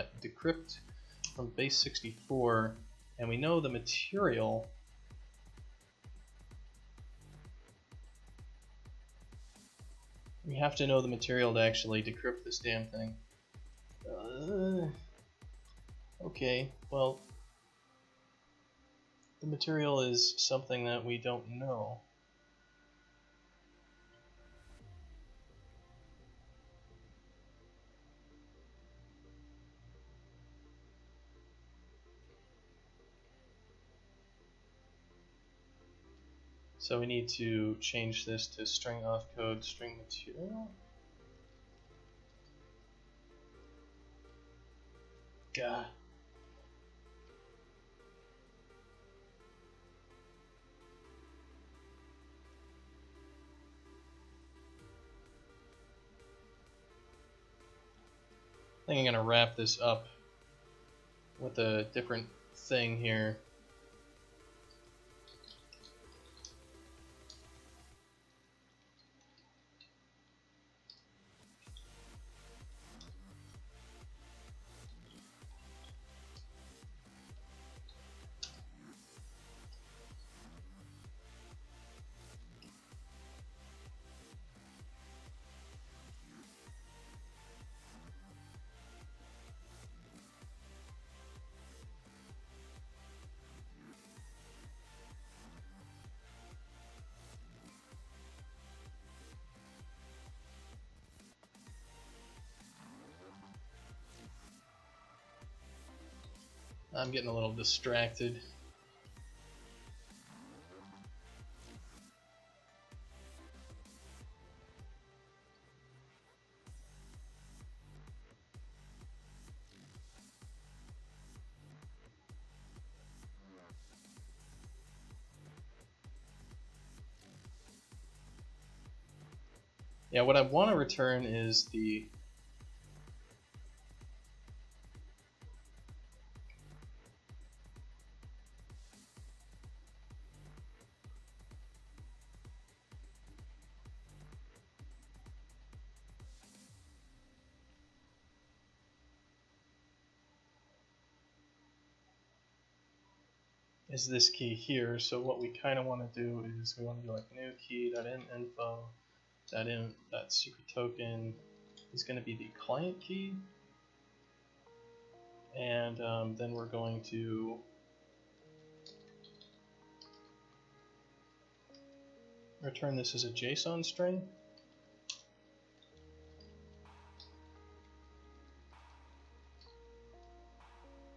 ambientenergy101.decrypt from base 64, and we know the material. We have to know the material to actually decrypt this damn thing. Okay, well, the material is something that we don't know. So we need to change this to string auth code string material. God. I think I'm gonna wrap this up with a different thing here. I'm getting a little distracted. Yeah, what I want to return is the this key here. So what we kind of want to do is we want to do like new key.minfo.secret token is going to be the client key, and then we're going to return this as a JSON string.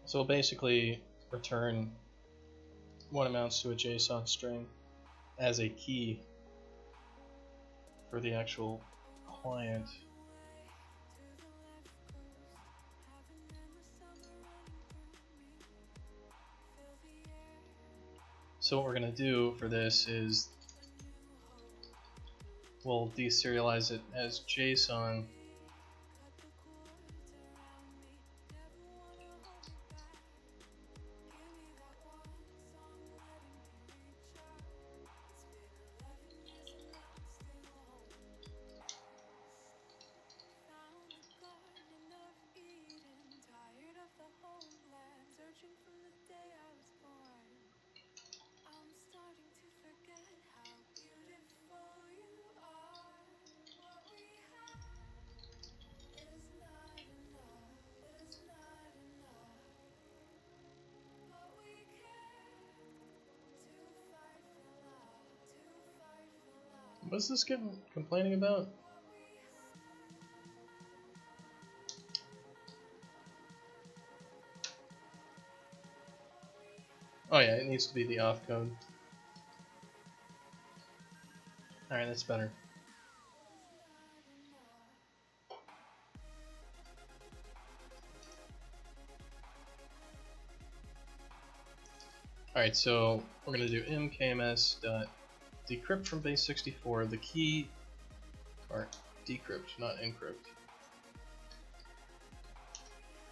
So we'll basically return what amounts to a JSON string as a key for the actual client. So what we're going to do for this is we'll deserialize it as JSON. What's this kid complaining about? Oh yeah, it needs to be the auth code. Alright, that's better. Alright, so we're going to do mkms.decrypt from base 64, the key, or decrypt, not encrypt.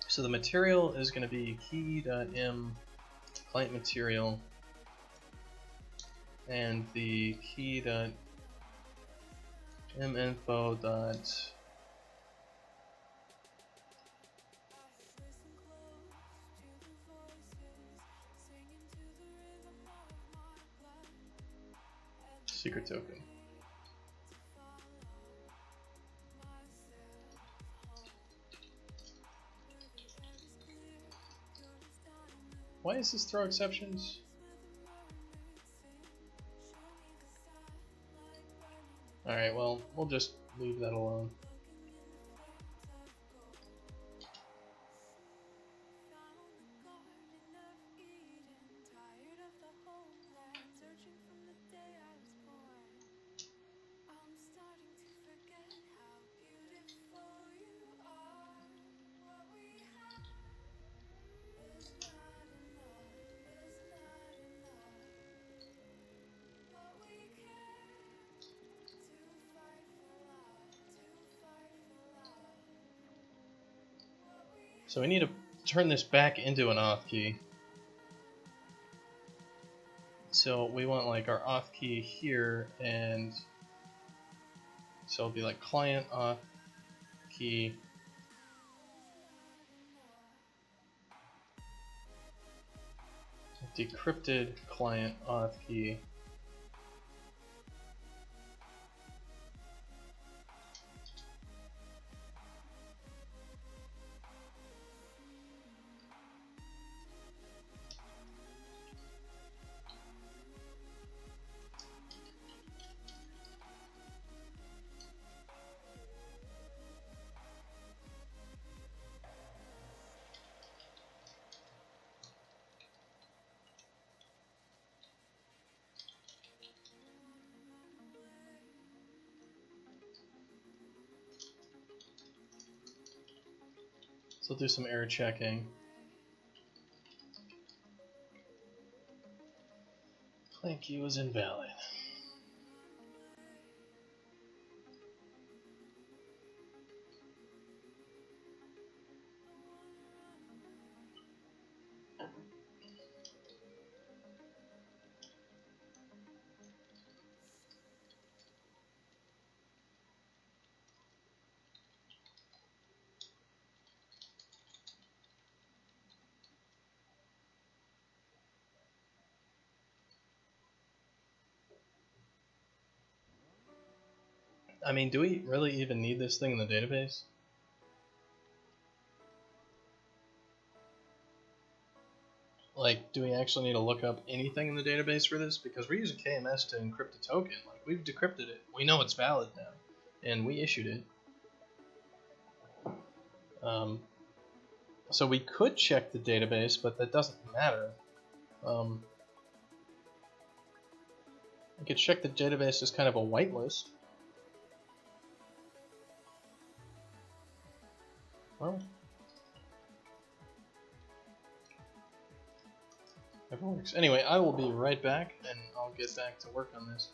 So the material is going to be key.m client material, and the key.minfo. secret token. Why does this throw exceptions? Alright, well, we'll just leave that alone. So we need to turn this back into an auth key. So we want like our auth key here, and so it'll be like client auth key. Decrypted client auth key. So we'll do some error checking. Client key was invalid. I mean, do we really even need this thing in the database? Like, do we actually need to look up anything in the database for this? Because we're using KMS to encrypt a token. Like, we've decrypted it. We know it's valid now. And we issued it. So we could check the database, but that doesn't matter. We could check the database as kind of a whitelist. Well, it works. Anyway, I will be right back, and I'll get back to work on this.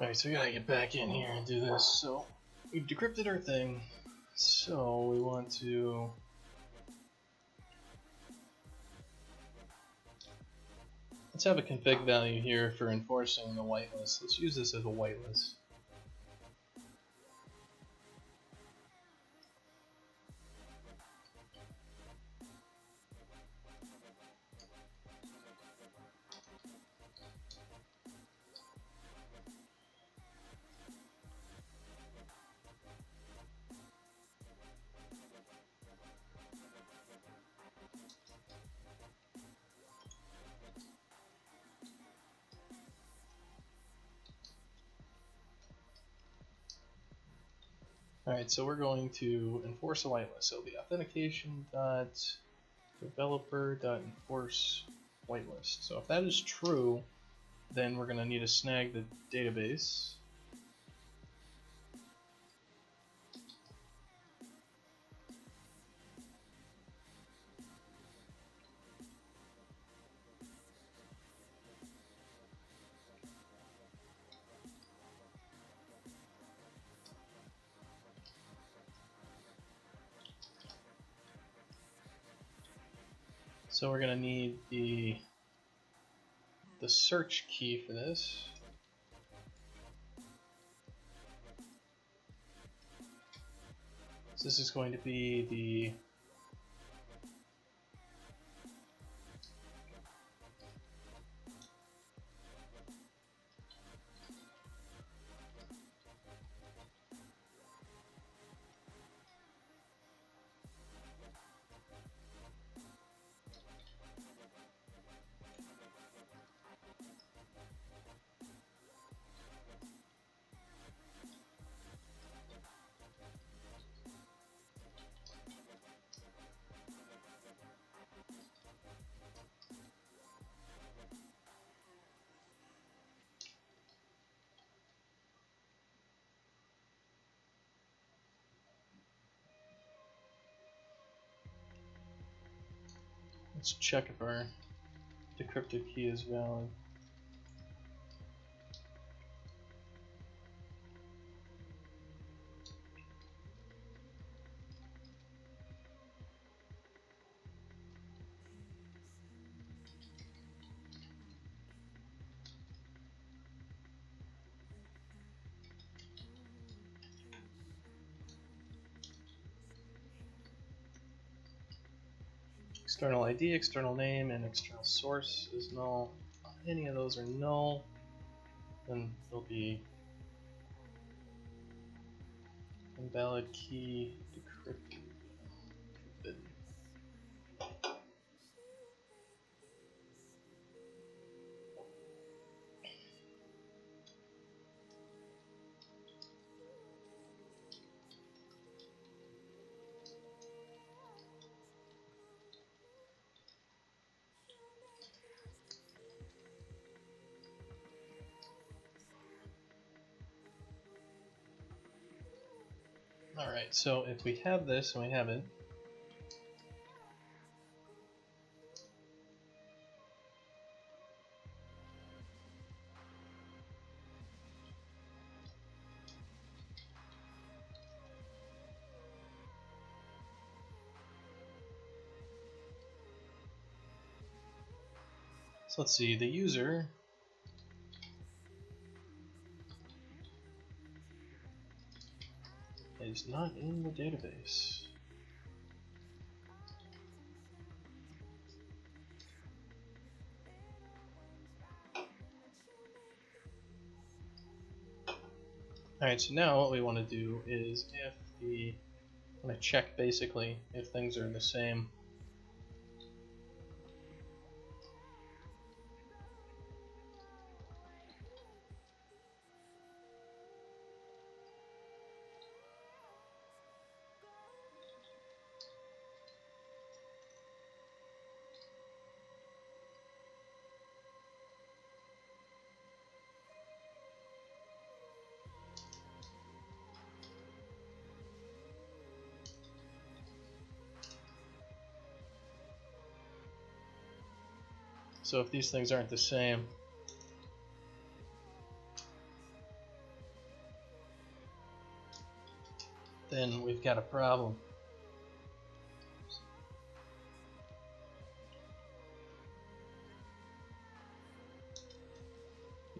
Alright, so we gotta get back in here and do this. So we've decrypted our thing. So we want to let's have a config value here for enforcing the whitelist. Let's use this as a whitelist. Alright, so we're going to enforce a whitelist. So it'll be authentication.developer.enforce whitelist. So if that is true, then we're going to need to snag the database. So we're going to need the search key for this. So this is going to be the let's check if our decrypted key is valid. External ID, external name, and external source is null. If any of those are null, then there'll be invalid key decrypted. Alright, so if we have this and we have it, so let's see, the user is not in the database. Alright, so now what we want to do is if the, I want to check basically if things are the same. So if these things aren't the same, then we've got a problem.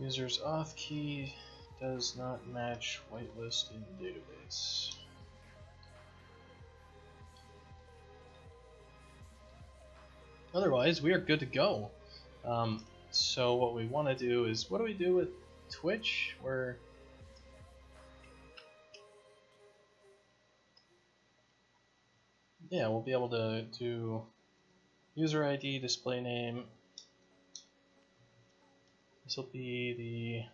User's auth key does not match whitelist in database. Otherwise, we are good to go. So what we want to do is, what do we do with Twitch? Yeah, we'll be able to do user ID, display name. This will be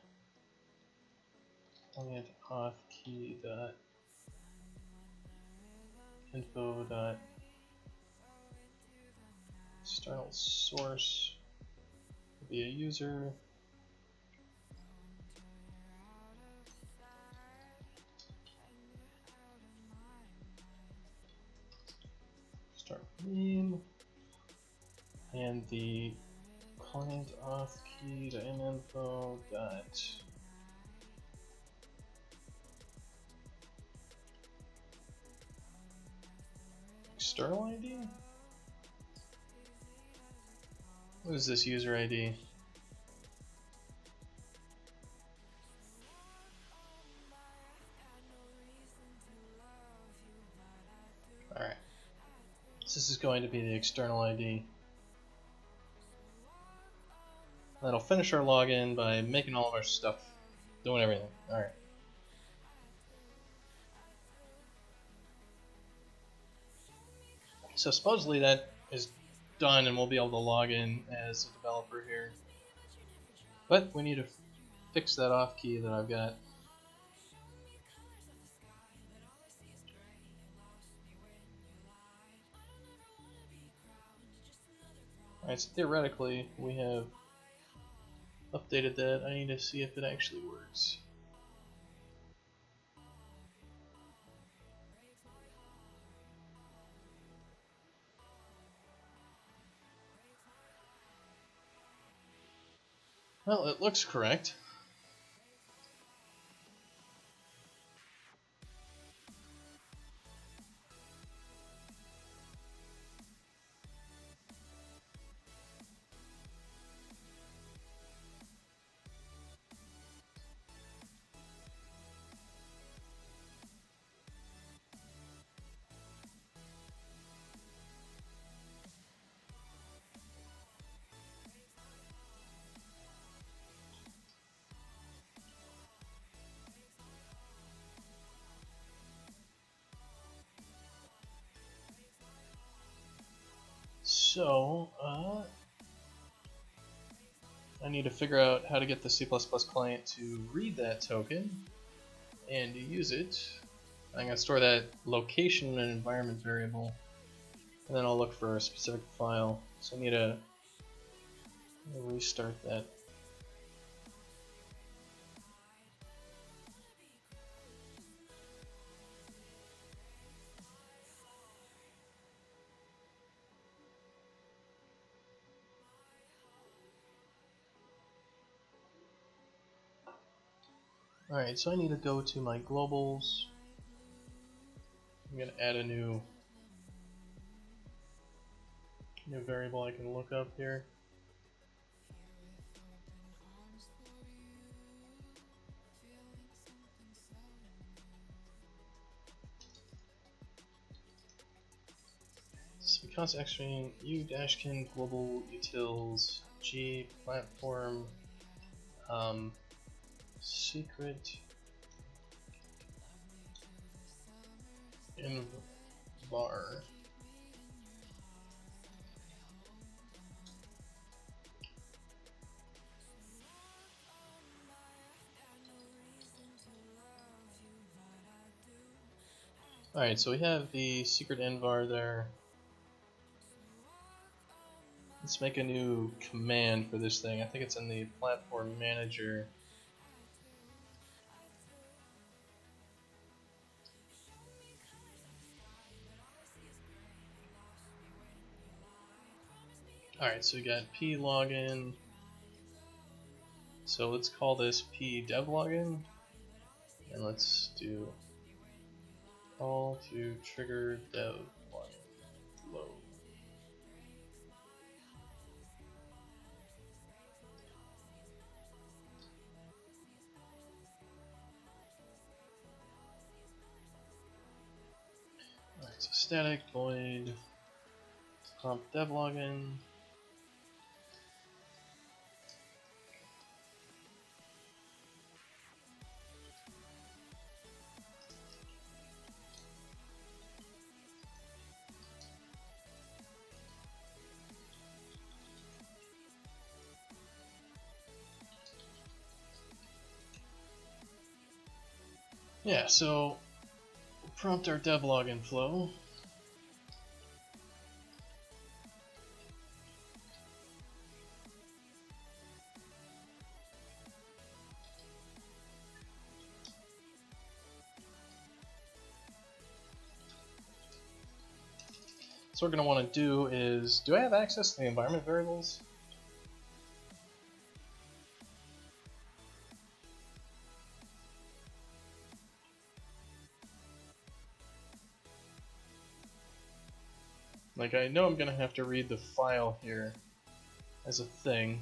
the client auth key dot info dot external source will be a user. Start name and the client auth key to info dot external ID? What is this user ID? Alright. So this is going to be the external ID. That'll finish our login by making all of our stuff, doing everything. Alright. So supposedly that is done and we'll be able to log in as a developer here. But we need to fix that auth key that I've got. Alright, so theoretically we have updated that. I need to see if it actually works. Well, it looks correct. So, I need to figure out how to get the C++ client to read that token and to use it. I'm going to store that location in an environment variable, and then I'll look for a specific file. So I need to restart that. Alright, so I need to go to my globals. I'm going to add a new variable I can look up here. So because extreme u Dashkin global utils g platform secret in var. Alright, so we have the secret envar there. Let's make a new command for this thing. I think it's in the platform manager. Alright, so we got p login. So let's call this p dev login. And let's do Call to trigger dev login flow. Alright, so static void prompt dev login. Yeah, so we'll prompt our dev login flow. So what we're going to want to do is, do I have access to the environment variables? Like, I know I'm going to have to read the file here as a thing,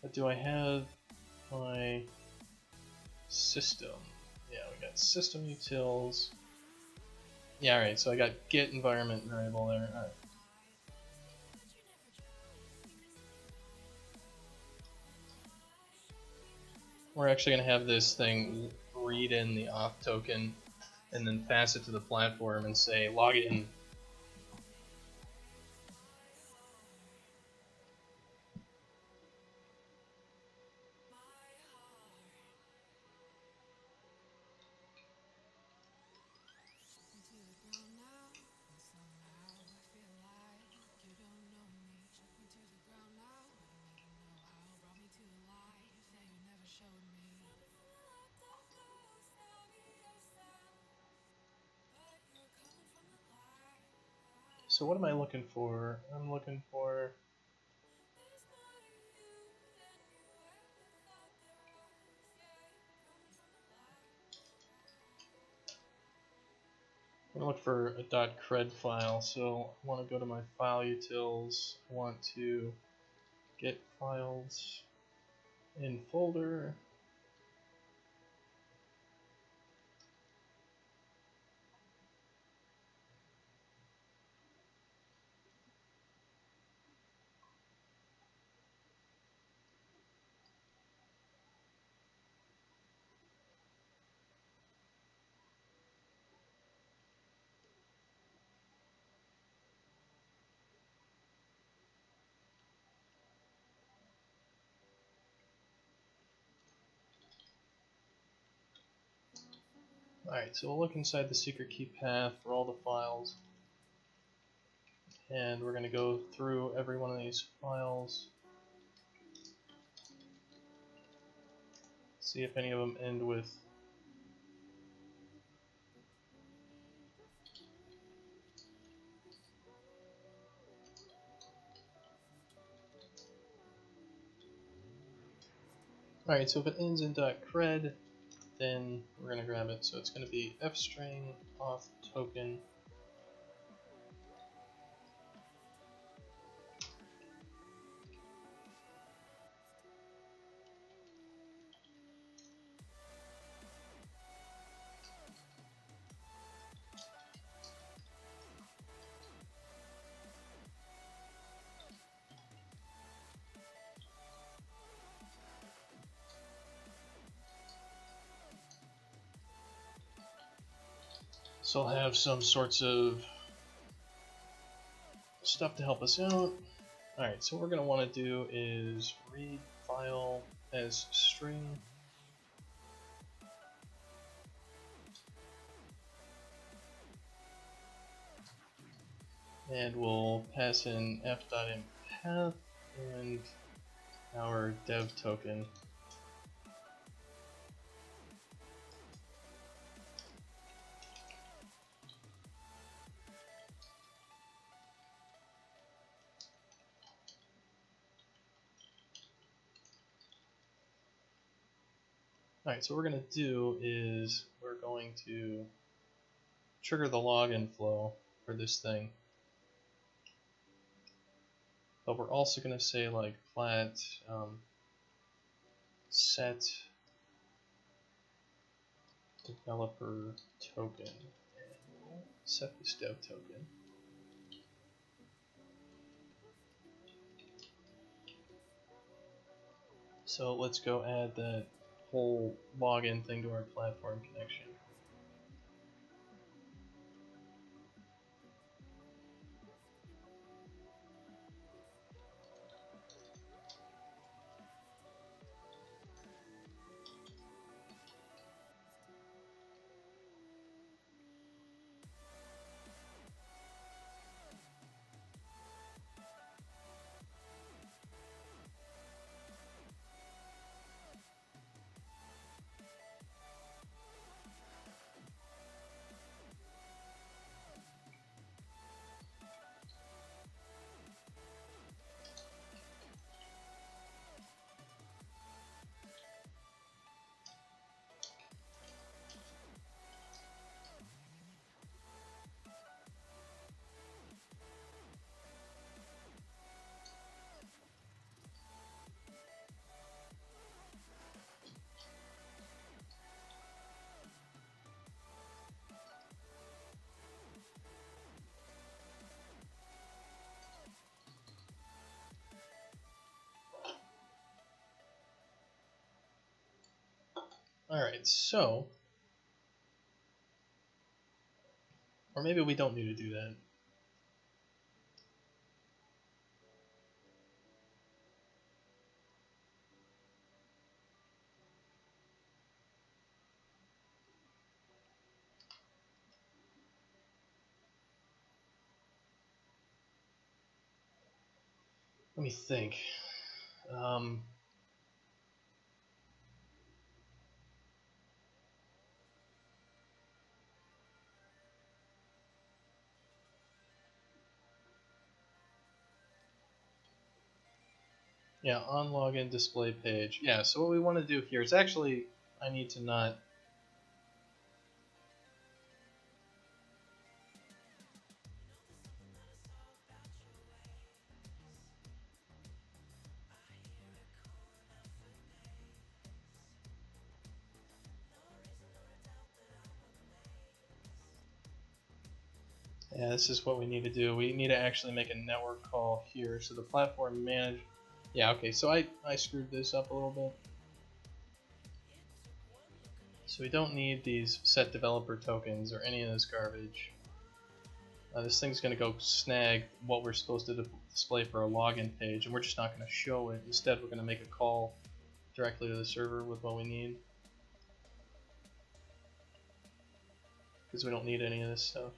but do I have my system? Yeah, we got system utils. Yeah, alright, so I got get environment variable there. Alright. We're actually going to have this thing read in the auth token and then pass it to the platform and say log in. So what am I looking for? I'm looking for I'm gonna look for a .cred file. So I want to go to my file utils. I want to get files in folder. Alright, so we'll look inside the secret key path for all the files. And we're going to go through every one of these files. See if any of them end with Alright, so if it ends in .cred, then we're going to grab it. So it's going to be fstring auth token. So I'll have some sorts of stuff to help us out. Alright, so what we're going to want to do is read file as string. And we'll pass in f.imppath and our dev token. Alright, so what we're going to do is we're going to trigger the login flow for this thing. But we're also going to say like plat set developer token. And we'll set this dev token. So let's go add that whole login thing to our platform connection. Alright, so, or maybe we don't need to do that. Let me think. Yeah, on login display page. Yeah, so what we want to do here is actually, I need to not. Yeah, this is what we need to do. We need to actually make a network call here. So the platform manage. Yeah, okay, so I screwed this up a little bit. So we don't need these set developer tokens or any of this garbage. This thing's going to go snag what we're supposed to display for a login page, and we're just not going to show it. Instead, we're going to make a call directly to the server with what we need, because we don't need any of this stuff.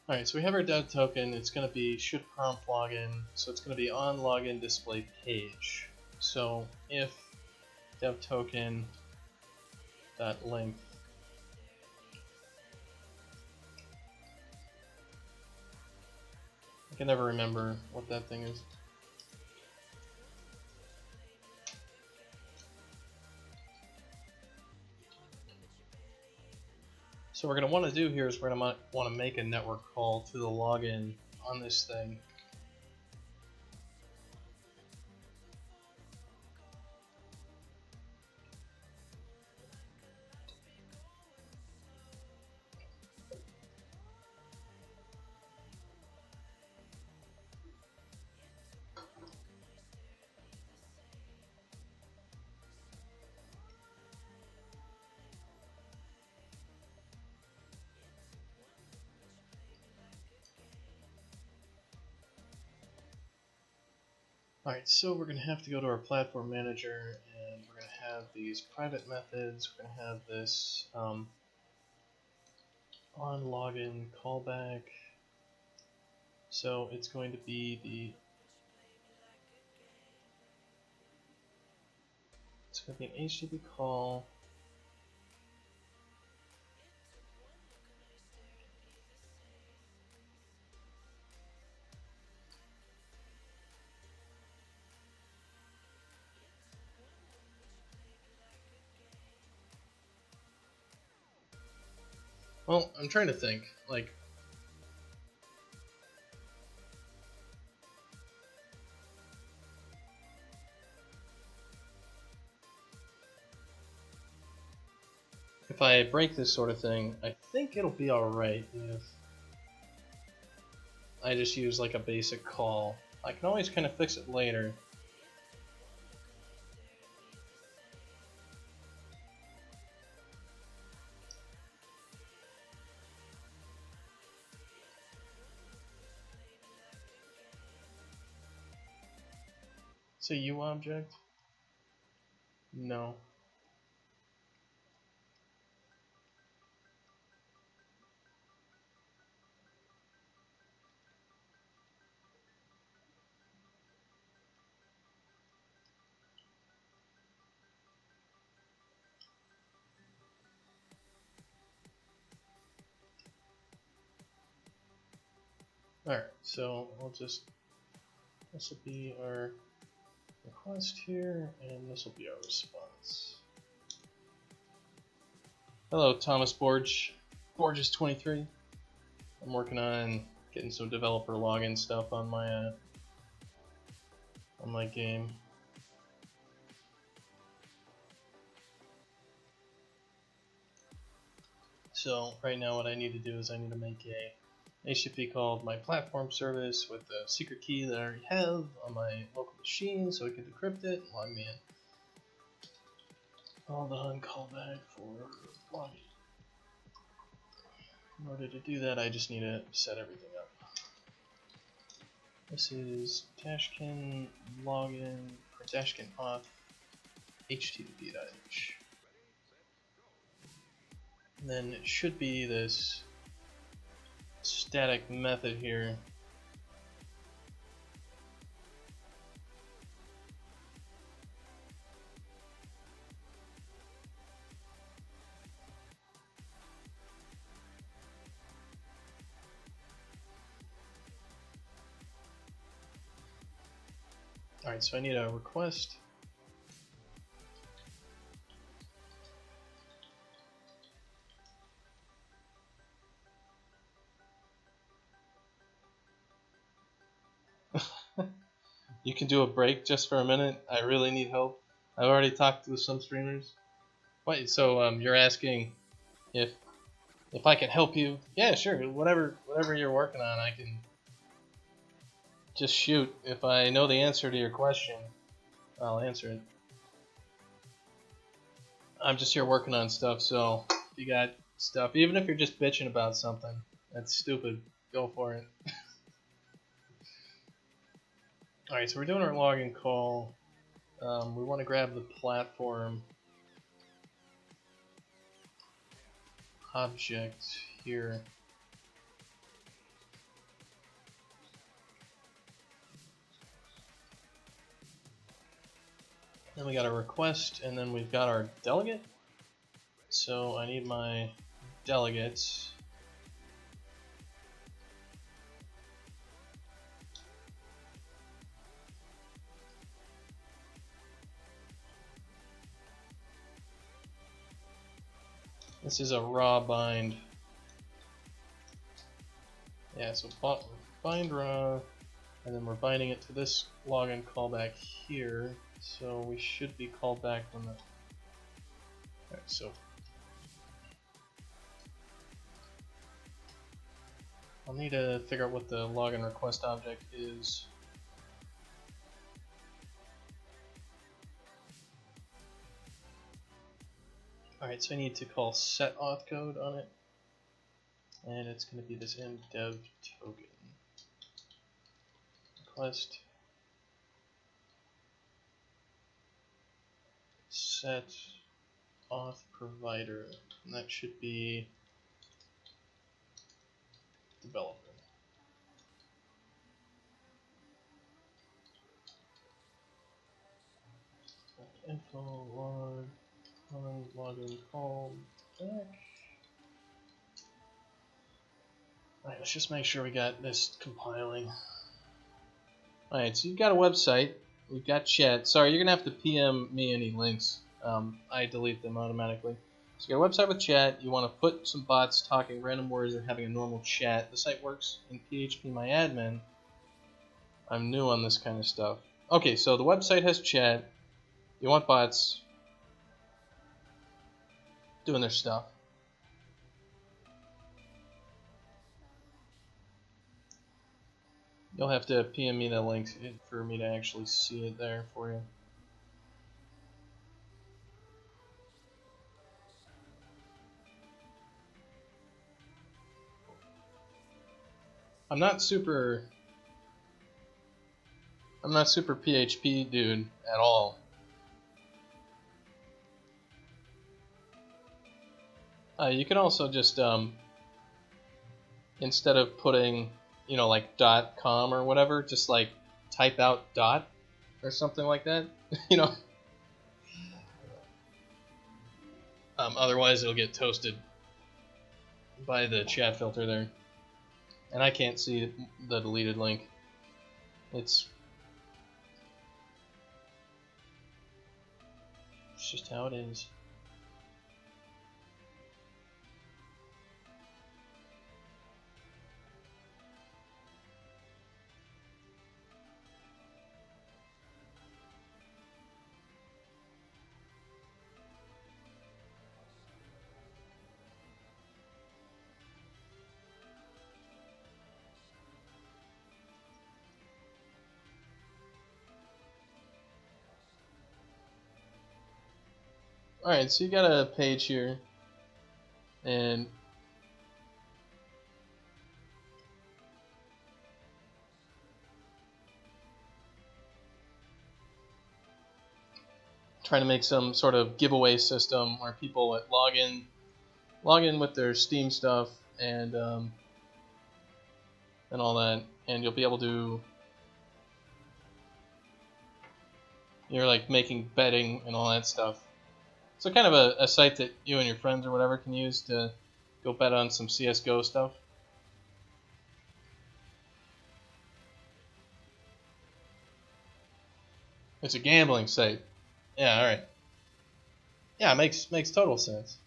Alright, so we have our dev token. It's going to be should prompt login, so it's going to be on login display page. So if dev token dot length, I can never remember what that thing is. So what we're going to want to do here is we're going to want to make a network call to the login on this thing. Alright, so we're going to have to go to our platform manager, and we're going to have these private methods. We're going to have this on login callback. So it's going to be it's going to be an HTTP call. Well, I'm trying to think, like, if I break this sort of thing, I think it'll be alright if I just use like a basic call. I can always kind of fix it later. It's a U object? No. Alright, so this will be our request here, and this will be our response. Hello, Thomas Borge. Borges23. I'm working on getting some developer login stuff on my game. So right now what I need to do is I need to make a HTTP called my platform service with a secret key that I already have on my local machine so I can decrypt it and log me in. Hold on, callback for login. In order to do that, I just need to set everything up. This is Dashkin login or Dashkin auth http.h. And then it should be this static method here. Alright, so I need a request. You can do a break just for a minute. I really need help. I've already talked to some streamers. Wait, so you're asking if I can help you? Yeah, sure. Whatever you're working on, I can just shoot. If I know the answer to your question, I'll answer it. I'm just here working on stuff, so if you got stuff, even if you're just bitching about something that's stupid, go for it. Alright, so we're doing our login call. We want to grab the platform object here. Then we got a request, and then we've got our delegate. So I need my delegates. This is a raw bind. Yeah, so bind raw, and then we're binding it to this login callback here. So we should be called back when the. Alright, so I'll need to figure out what the login request object is. Alright, so I need to call set auth code on it. And it's going to be this mdev token. Request set auth provider. And that should be developer. info login call back. Alright, let's just make sure we got this compiling. Alright, so you've got a website, we've got chat. Sorry, you're going to have to PM me any links. I delete them automatically. So you got a website with chat, you want to put some bots talking random words or having a normal chat. The site works in PHPMyAdmin. I'm new on this kind of stuff. Okay, so the website has chat. You want bots doing their stuff. You'll have to PM me the link for me to actually see it there for you. I'm not super PHP dude at all. You can also just instead of putting, you know, like .com or whatever, just like type out dot or something like that. You know. Otherwise, it'll get toasted by the chat filter there, and I can't see the deleted link. It's just how it is. Alright, so you got a page here, and trying to make some sort of giveaway system where people log in with their Steam stuff and all that, and you'll be able to, you're like making betting and all that stuff. So kind of a site that you and your friends or whatever can use to go bet on some CSGO stuff. It's a gambling site. Yeah, alright. Yeah, makes total sense.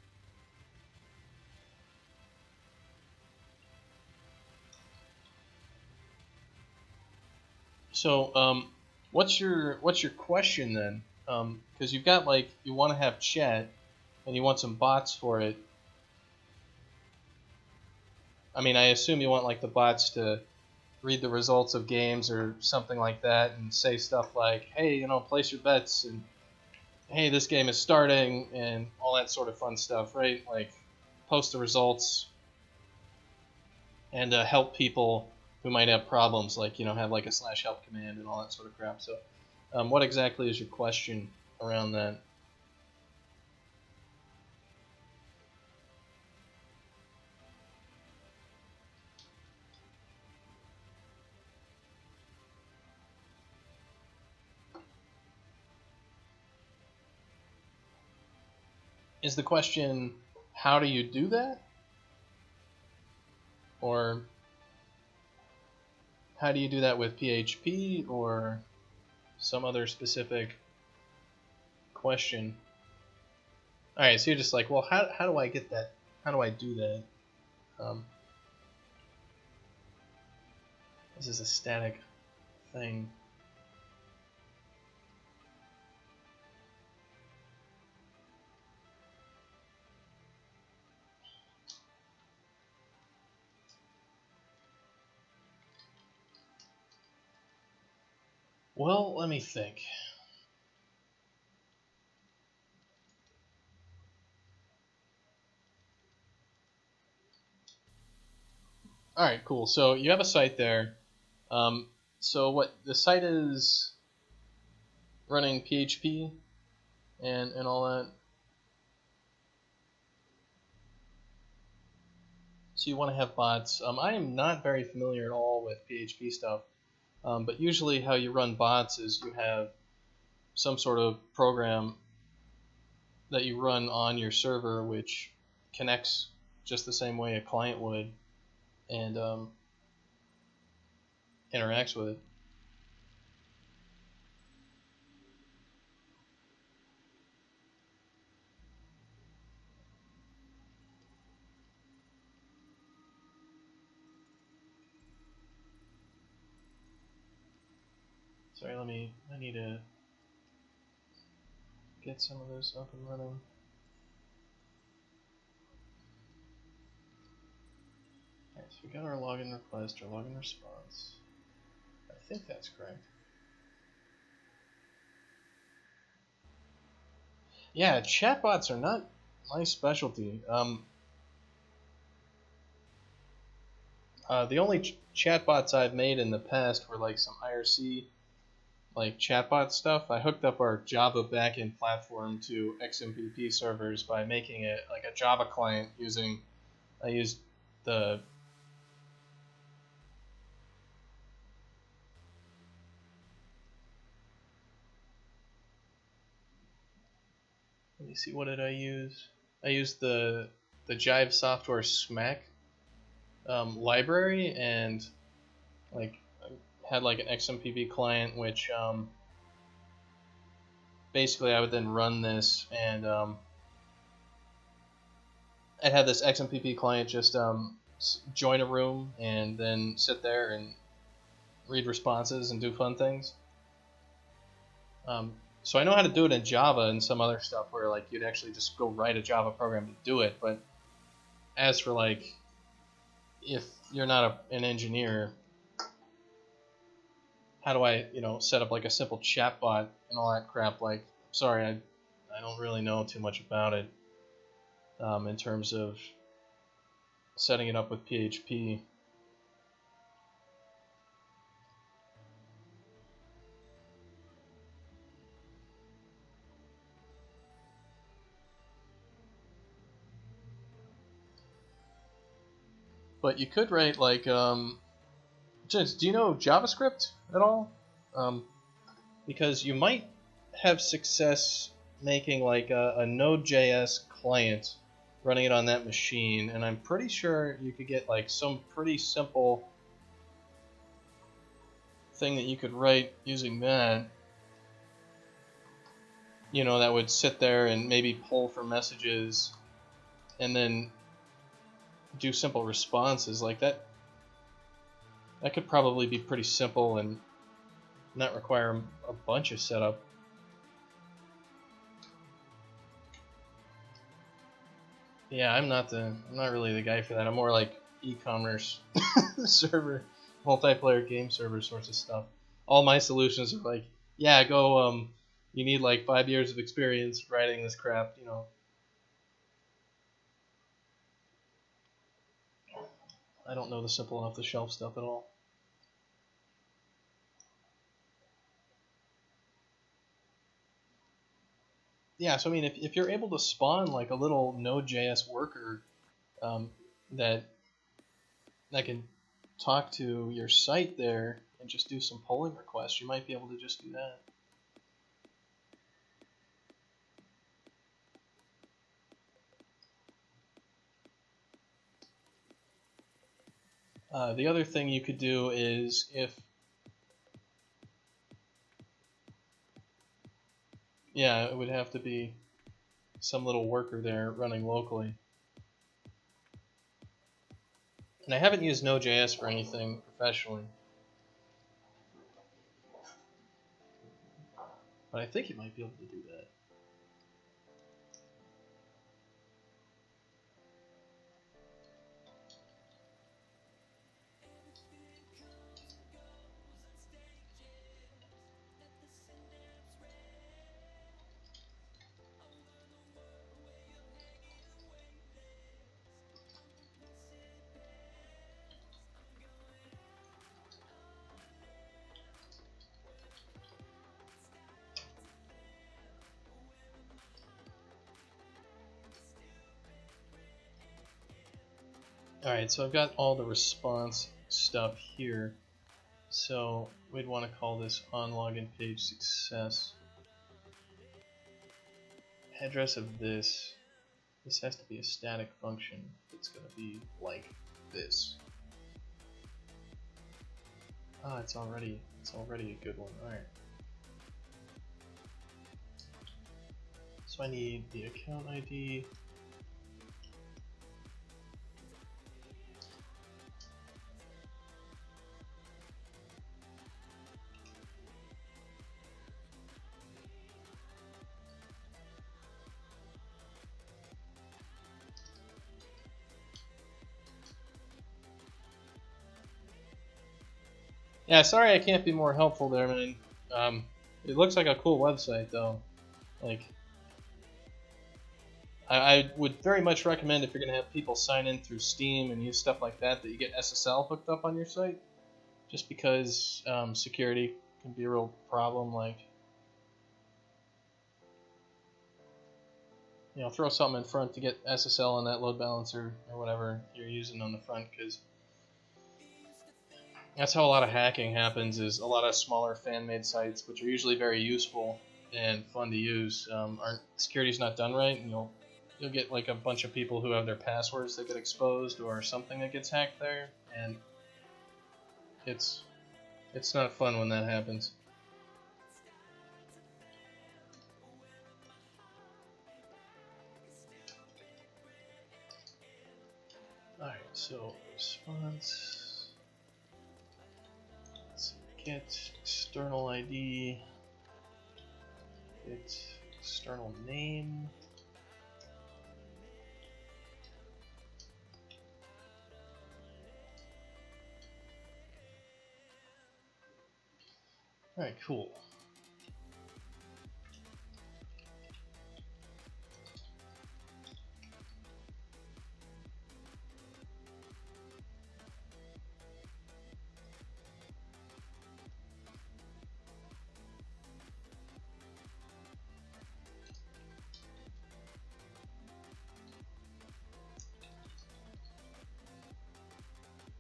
So, what's your question then? Because you've got, like, you want to have chat, and you want some bots for it. I mean, I assume you want, like, the bots to read the results of games or something like that, and say stuff like, hey, you know, place your bets, and hey, this game is starting, and all that sort of fun stuff, right? Like, post the results, and help people who might have problems, like, you know, have like a /help command and all that sort of crap. So, what exactly is your question around that? Is the question, how do you do that? Or how do you do that with PHP, or some other specific question? Alright, so you're just like, well, how do I get that? How do I do that? This is a static thing. Well, let me think. Alright, cool. So you have a site there. So what the site is running PHP and all that. So you want to have bots. I am not very familiar at all with PHP stuff, but usually how you run bots is you have some sort of program that you run on your server which connects just the same way a client would and interacts with it. Sorry, I need to get some of this up and running. Alright, so we got our login request, our login response. I think that's correct. Yeah, chatbots are not my specialty. The only chatbots I've made in the past were like some IRC like chatbot stuff. I hooked up our Java backend platform to XMPP servers by making it like a Java client I used the let me see, what did I use? I used the Jive Software SMAC library, and like I had like an XMPP client, which basically I would then run this, and I'd have this XMPP client just join a room and then sit there and read responses and do fun things. So I know how to do it in Java and some other stuff where like you'd actually just go write a Java program to do it. But as for like, if you're not an engineer, how do I set up like a simple chatbot and all that crap? Like, sorry, I don't really know too much about it in terms of setting it up with PHP. But you could write like, do you know JavaScript at all? Because you might have success making like a Node.js client, running it on that machine, and I'm pretty sure you could get like some pretty simple thing that you could write using that. That would sit there and maybe pull for messages and then do simple responses like that. That could probably be pretty simple and not require a bunch of setup. Yeah, I'm not really the guy for that. I'm more like e-commerce server, multiplayer game server sorts of stuff. All my solutions are like, yeah, go. You need like 5 years of experience writing this crap. I don't know the simple off-the-shelf stuff at all. Yeah, so I mean, if you're able to spawn like a little Node.js worker that can talk to your site there and just do some polling requests, you might be able to just do that. The other thing you could do is it would have to be some little worker there running locally. And I haven't used Node.js for anything professionally, but I think you might be able to do that. Alright, so I've got all the response stuff here. So we'd want to call this on login page success. address of this has to be a static function. It's going to be like this. Ah, it's already a good one. All right. So I need the account ID. Yeah, sorry I can't be more helpful there, man. It looks like a cool website, though. Like, I would very much recommend if you're gonna have people sign in through Steam and use stuff like that, that you get SSL hooked up on your site. Just because security can be a real problem. Like, you know, throw something in front to get SSL on that load balancer or whatever you're using on the front, because that's how a lot of hacking happens. Is a lot of smaller fan-made sites, which are usually very useful and fun to use, aren't security's not done right, and you'll get like a bunch of people who have their passwords that get exposed or something that gets hacked there, and it's not fun when that happens. Alright, so response. Let's see, get external ID. Get external name. Alright, cool.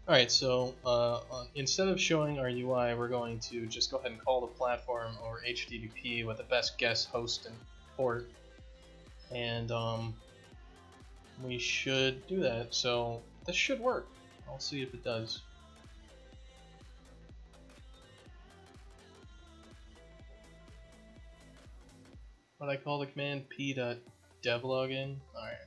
Alright, so instead of showing our UI, we're going to just go ahead and call the platform over HTTP with the best guess host and port. And we should do that, so this should work. I'll see if it does. What I call the command p.devlogin. Alright.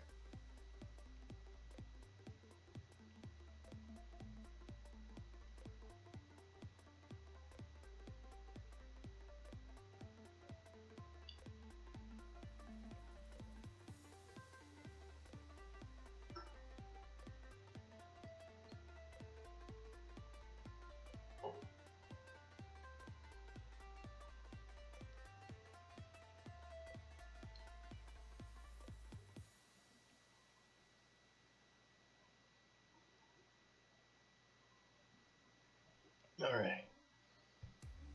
Alright.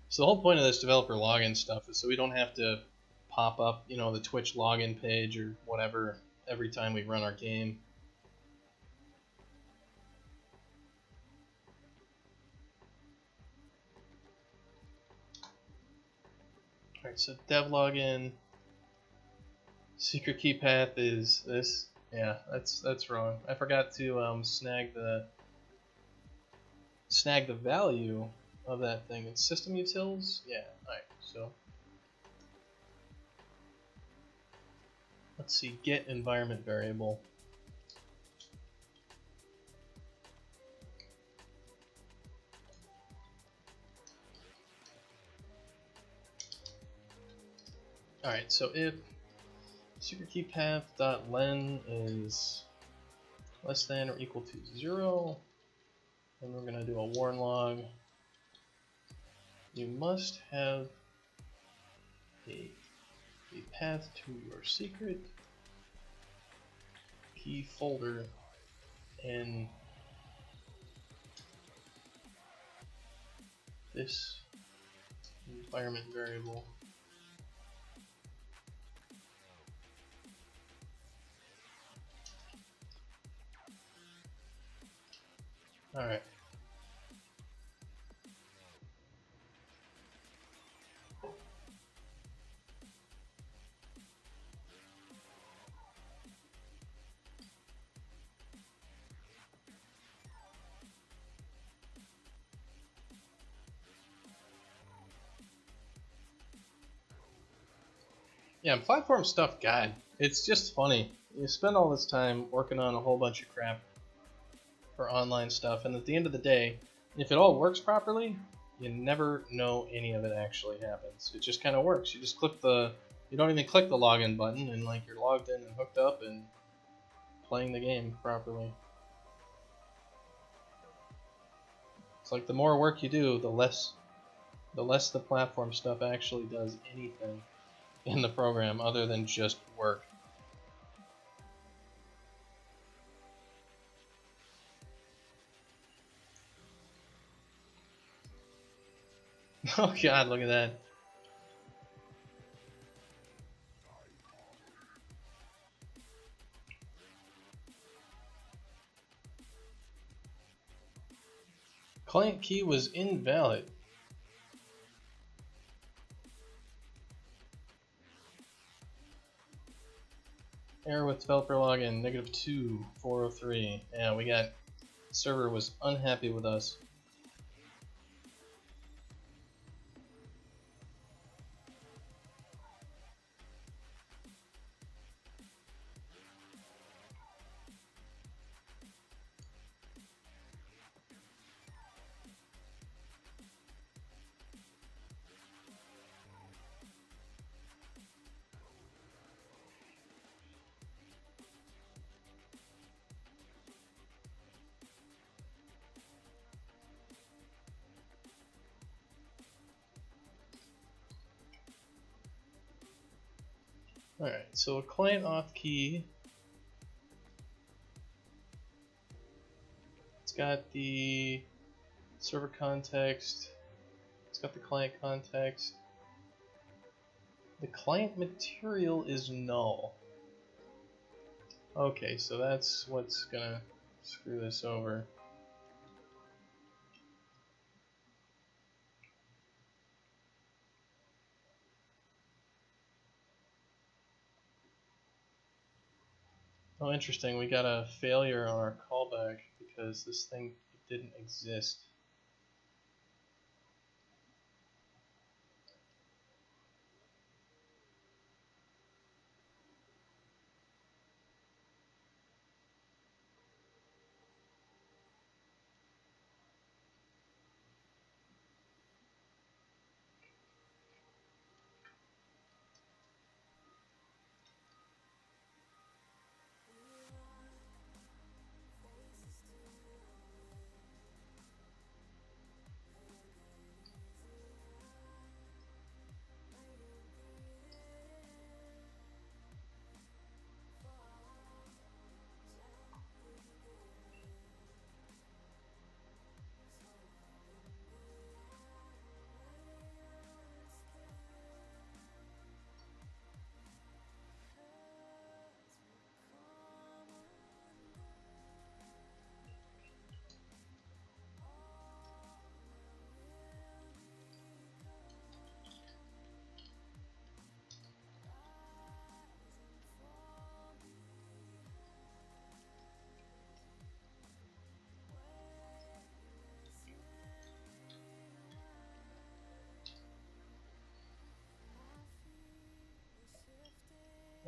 So the whole point of this developer login stuff is so we don't have to pop up, you know, the Twitch login page or whatever every time we run our game. Alright, so dev login, secret key path is this. Yeah, that's wrong. I forgot to snag the value of that thing. It's system utils? Yeah, alright, so let's see, get environment variable. Alright, so if secret key path.len is less than or equal to 0, then we're going to do a warn log. You must have a path to your secret key folder in this environment variable. Alright. Yeah, platform stuff, God, it's just funny. You spend all this time working on a whole bunch of crap for online stuff, and at the end of the day, if it all works properly, you never know any of it actually happens. It just kind of works. You just you don't even click the login button, and like you're logged in and hooked up and playing the game properly. It's like the more work you do, the less the platform stuff actually does anything in the program other than just work. Oh god, look at that. Client key was invalid. Error with developer login, -2403. Yeah, we got, server was unhappy with us. Alright, so a client auth key. It's got the server context. It's got the client context. The client material is null. Okay, so that's what's gonna screw this over. Oh, interesting. We got a failure on our callback because this thing didn't exist.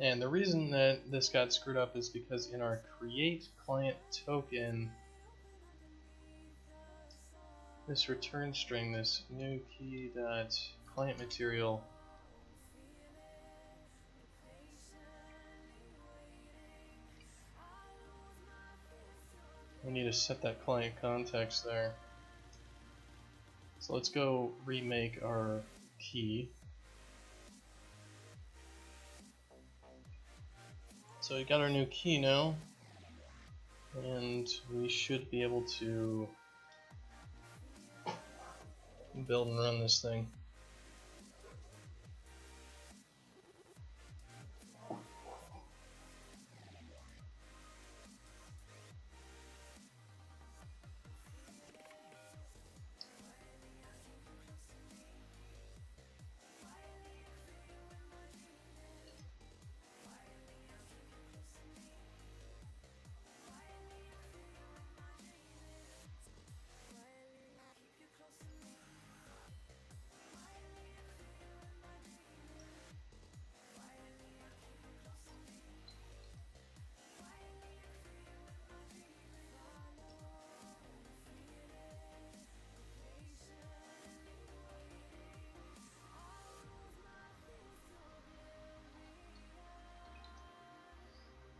And the reason that this got screwed up is because in our create client token, this return string, this new key dot client material, we need to set that client context there. So let's go remake our key. So we got our new key now, and we should be able to build and run this thing.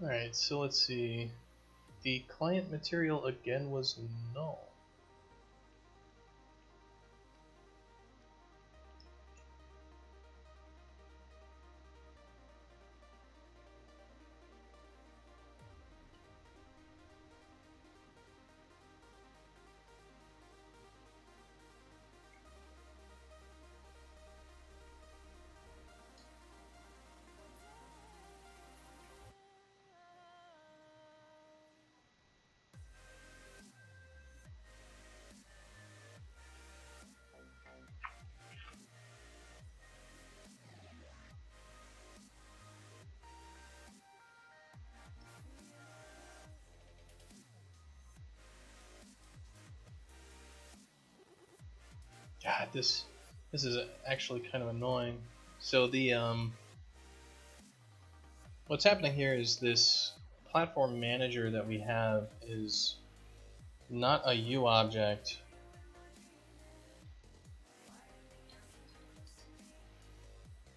Alright, so let's see. The client material again was null. God, this is actually kind of annoying. So the what's happening here is this platform manager that we have is not a U object.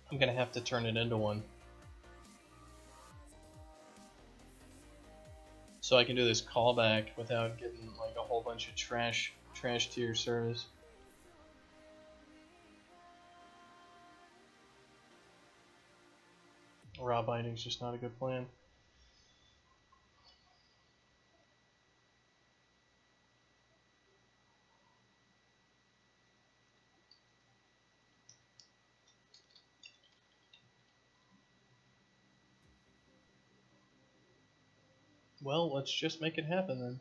I'm gonna have to turn it into one. So I can do this callback without getting like a whole bunch of trash to your service. Raw binding is just not a good plan. Well, let's just make it happen then.